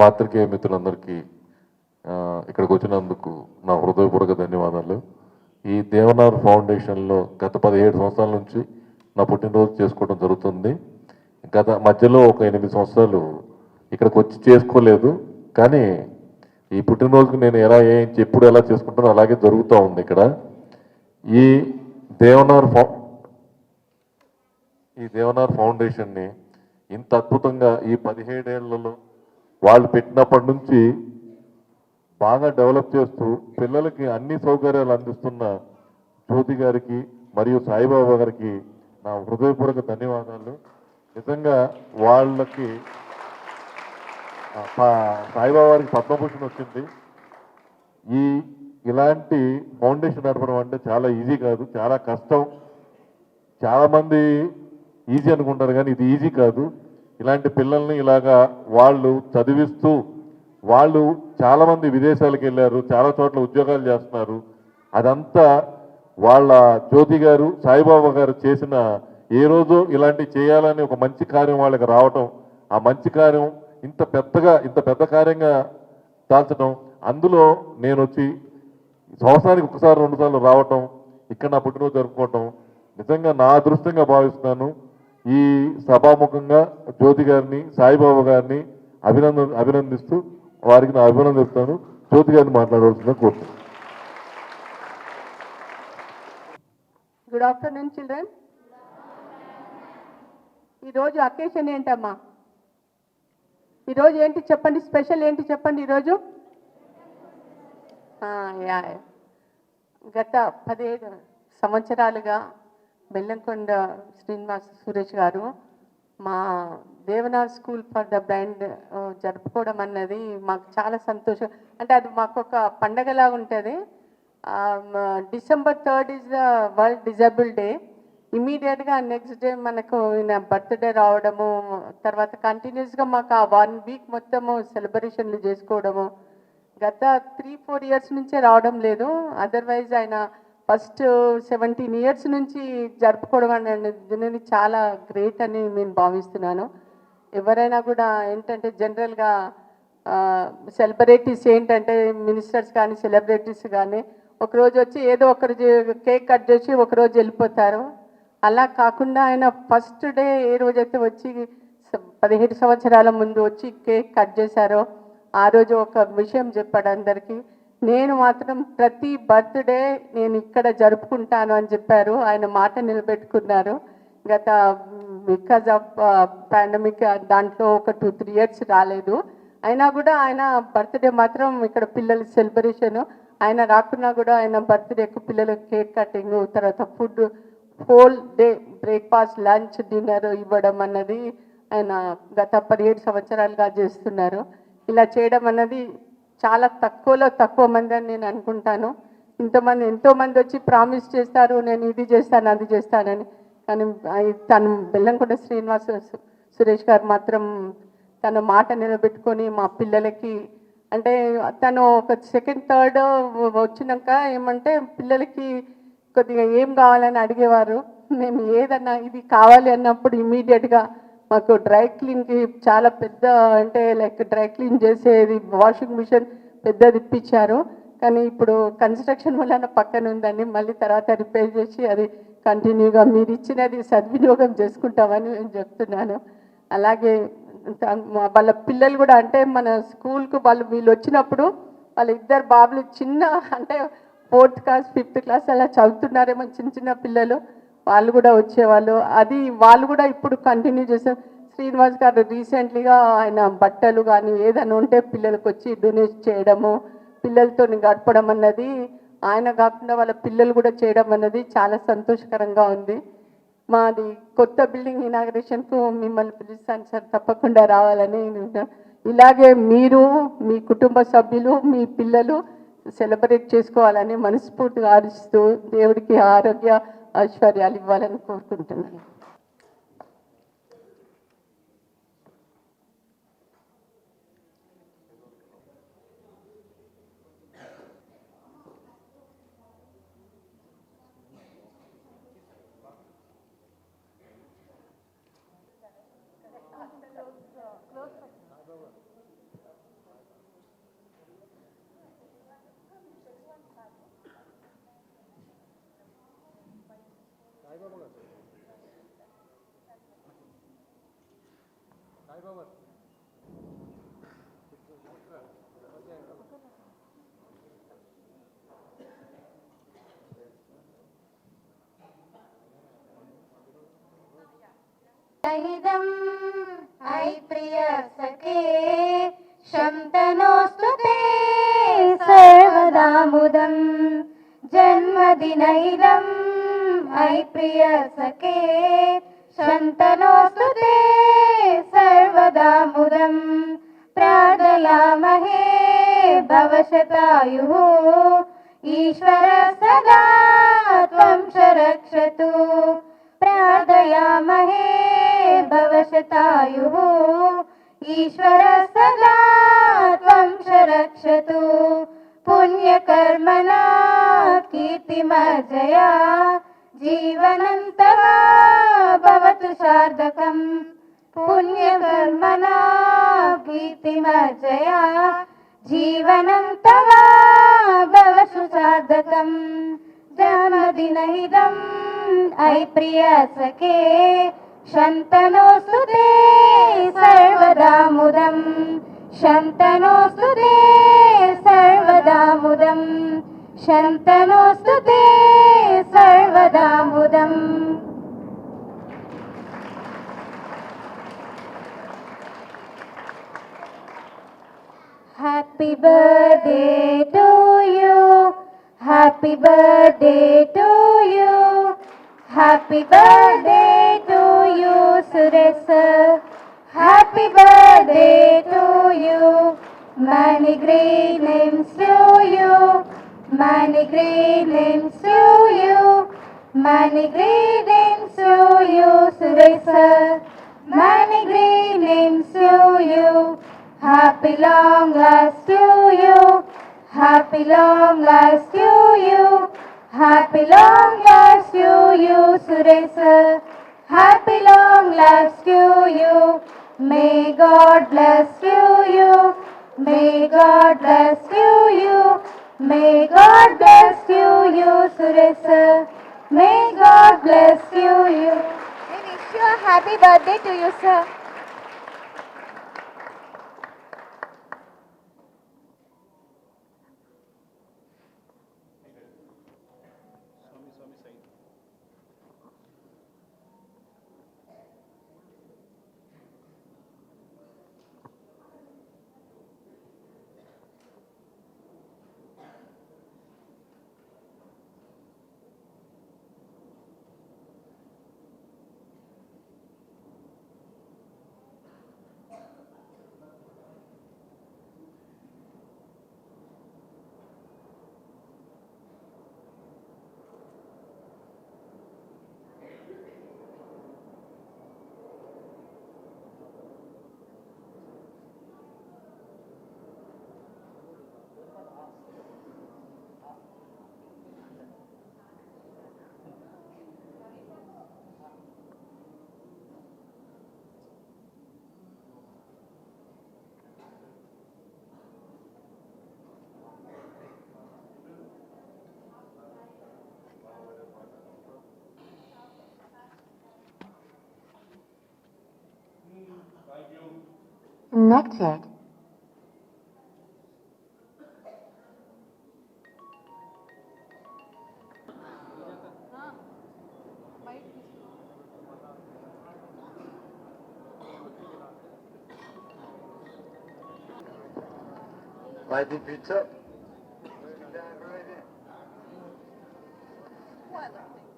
పాత్రికేయ మిత్రులందరికీ ఇక్కడికి వచ్చినందుకు నా హృదయపూర్వక ధన్యవాదాలు. ఈ దేవనార్ ఫౌండేషన్లో గత 17 సంవత్సరాల నుంచి నా పుట్టినరోజు చేసుకోవడం జరుగుతుంది. గత మధ్యలో ఒక 8 సంవత్సరాలు ఇక్కడికి వచ్చి చేసుకోలేదు, కానీ ఈ పుట్టినరోజుకు నేను ఎప్పుడు ఎలా చేసుకుంటానో అలాగే జరుగుతూ ఉంది. ఇక్కడ ఈ దేవనార్ ఫౌండేషన్ని ఇంత అద్భుతంగా ఈ 17 ఏళ్లలో వాళ్ళు పెట్టినప్పటి నుంచి బాగా డెవలప్ చేస్తూ పిల్లలకి అన్ని సౌకర్యాలు అందిస్తున్న జ్యోతి గారికి మరియు సాయిబాబా గారికి నా హృదయపూర్వక ధన్యవాదాలు. నిజంగా వాళ్ళకి సాయిబాబా గారికి పద్మభూషణ్ వచ్చింది. ఇలాంటి ఫౌండేషన్ నడపడం అంటే చాలా ఈజీ కాదు, చాలా కష్టం. చాలామంది ఈజీ అనుకుంటారు, కానీ ఇది ఈజీ కాదు. ఇలాంటి పిల్లల్ని ఇలాగా వాళ్ళు చదివిస్తూ, వాళ్ళు చాలామంది విదేశాలకు వెళ్ళారు, చాలా చోట్ల ఉద్యోగాలు చేస్తున్నారు. అదంతా వాళ్ళ జ్యోతి గారు సాయిబాబా గారు చేసిన ఏ రోజు ఇలాంటి చేయాలని ఒక మంచి కార్యం వాళ్ళకి రావటం, ఆ మంచి కార్యం ఇంత పెద్ద కార్యంగా దాల్చడం, అందులో నేను వచ్చి సంవత్సరానికి ఒకసారి 2 సార్లు రావటం, ఇక్కడ నా పుట్టినరోజు జరుపుకోవటం నిజంగా నా అదృష్టంగా భావిస్తున్నాను. ఈ సభాముఖంగా జ్యోతి గారిని సాయిబాబా గారిని అభినందిస్తూ వారికి నా అభినందన చెప్తాను. జ్యోతి గారిని మాట్లాడవలసిందిగా కోరుతున్నాను. Good afternoon children. ఈరోజు అకేషన్ ఏంటమ్మా? ఈరోజు ఏంటి చెప్పండి, స్పెషల్ ఏంటి చెప్పండి ఈరోజు? గత 17 సంవత్సరాలుగా బెల్లంకొండ శ్రీనివాస్ సురేష్ గారు మా Devnar school for the blind జరుపుకోవడం అన్నది మాకు చాలా సంతోషం. అంటే అది మాకు ఒక పండగలాగా ఉంటుంది. December 3rd is the world disable day. ఇమీడియట్గా నెక్స్ట్ డే మనకు ఈయన బర్త్డే రావడము, తర్వాత కంటిన్యూస్గా మాకు ఆ 1 వీక్ మొత్తము సెలబ్రేషన్లు చేసుకోవడము గత 3-4 ఇయర్స్ నుంచే రావడం లేదు. అదర్వైజ్ ఆయన ఫస్ట్ 17 ఇయర్స్ నుంచి జరుపుకోవడం అనేది చాలా గ్రేట్ అని నేను భావిస్తున్నాను. ఎవరైనా కూడా ఏంటంటే జనరల్గా సెలబ్రిటీస్ ఏంటంటే మినిస్టర్స్ కానీ సెలబ్రిటీస్ కానీ ఒకరోజు వచ్చి ఏదో ఒకరు కేక్ కట్ చేసి ఒకరోజు వెళ్ళిపోతారు. అలా కాకుండా ఆయన ఫస్ట్ డే ఏ రోజైతే వచ్చి 17 సంవత్సరాల ముందు వచ్చి కేక్ కట్ చేశారో ఆ రోజు ఒక విషయం చెప్పాడు అందరికీ. నేను మాత్రం ప్రతి బర్త్డే నేను ఇక్కడ జరుపుకుంటాను అని చెప్పారు. ఆయన మాట నిలబెట్టుకున్నారు. గత బికాజ్ ఆఫ్ పాండమిక్ దాంట్లో ఒక 2-3 ఇయర్స్ రాలేదు. అయినా కూడా ఆయన బర్త్డే మాత్రం ఇక్కడ పిల్లల సెలబ్రేషను, ఆయన రాకున్నా కూడా ఆయన బర్త్డేకు పిల్లలకు కేక్ కటింగ్, తర్వాత food whole day breakfast lunch dinner ఇవ్వడం అన్నది ఆయన గత 17 సంవత్సరాలుగా చేస్తున్నారు. ఇలా చేయడం అన్నది చాలా తక్కువలో తక్కువ మంది అని నేను అనుకుంటాను. ఎంతోమంది వచ్చి ప్రామిస్ చేస్తారు, నేను ఇది చేస్తాను అది చేస్తానని. కానీ తను బెల్లంకొండ శ్రీనివాస సురేష్ గారు మాత్రం తన మాట నిలబెట్టుకొని మా పిల్లలకి అంటే తను ఒక 2nd, 3rd వచ్చినాక ఏమంటే పిల్లలకి కొద్దిగా ఏం కావాలని అడిగేవారు. మేము ఏదన్నా ఇది కావాలి అన్నప్పుడు ఇమీడియట్గా మాకు డ్రై క్లీన్కి చాలా పెద్ద అంటే లైక్ డ్రై క్లీన్ చేసేది వాషింగ్ మిషన్ పెద్దది ఇప్పించారు. కానీ ఇప్పుడు కన్స్ట్రక్షన్ వలన పక్కన ఉందండి, మళ్ళీ తర్వాత రిపేర్ చేసి అది కంటిన్యూగా మీరు ఇచ్చినది సద్వినియోగం చేసుకుంటామని నేను చెప్తున్నాను. అలాగే వాళ్ళ పిల్లలు కూడా అంటే మన స్కూల్కు వీళ్ళు వచ్చినప్పుడు వాళ్ళ 2 బాబులు చిన్న అంటే 4th క్లాస్ 5th క్లాస్ అలా చదువుతున్నారేమో చిన్న పిల్లలు, వాళ్ళు కూడా వచ్చేవాళ్ళు. అది వాళ్ళు కూడా ఇప్పుడు కంటిన్యూ చేశారు. శ్రీనివాస్ గారు రీసెంట్లీగా ఆయన బట్టలు కానీ ఏదైనా ఉంటే పిల్లలకు వచ్చి డొనేట్ చేయడము, పిల్లలతో గడపడం అన్నది ఆయన కాకుండా వాళ్ళ పిల్లలు కూడా చేయడం అన్నది చాలా సంతోషకరంగా ఉంది. మాది కొత్త బిల్డింగ్ ఇనాగరేషన్కు మిమ్మల్ని పిలుస్తాను సార్, తప్పకుండా రావాలని. ఇలాగే మీరు మీ కుటుంబ సభ్యులు మీ పిల్లలు సెలబ్రేట్ చేసుకోవాలని మనస్ఫూర్తిగా ఆశిస్తూ దేవుడికి ఆరోగ్య ఐశ్వర్యాలు ఇవ్వాలని కోరుకుంటున్నాను. इदम् ऐ प्रिय सखे शन्तनोऽस्तु ते सर्वदा मुदम् जन्मदिन इदम् ऐ प्रिय सखे शन्तनोऽस्तु ते सर्वदा मुदम् प्रार्थयामहे भवशतायुः ईश्वर सदा त्वं च रक्षतु प्रार्थयामहे भवशतायुः ईश्वर सदा त्वं च रक्षतु पुण्यकर्मणा कीर्तिमर्जया जीवनन्तः भवतु सार्थकम् पुण्यकर्मणा कीर्तिमर्जया जीवनन्तः भवतु सार्थकम् जन्मदिनमिदम् ऐ प्रिय सखे शन्तनोऽस्तु ते सर्वदा मुदम् शन्तनोऽस्तु ते सर्वदा मुदम् शन्तनोऽस्तु ते सर्वदा मुदम् Happy birthday to you. Happy birthday to you. Happy birthday to you, Suresh sir. Happy birthday to you. Many greetings to you. Many greetings to you. Many greetings to you, Suresh sir. Many greetings to you. Happy long life to you. Happy long life to you. Happy long life to you, Suresh sir. Happy long life to you. May God bless you. May God bless you. May God bless you, Suresh sir. May God bless you. We wish you a happy birthday to you, sir. Connected. By the picture.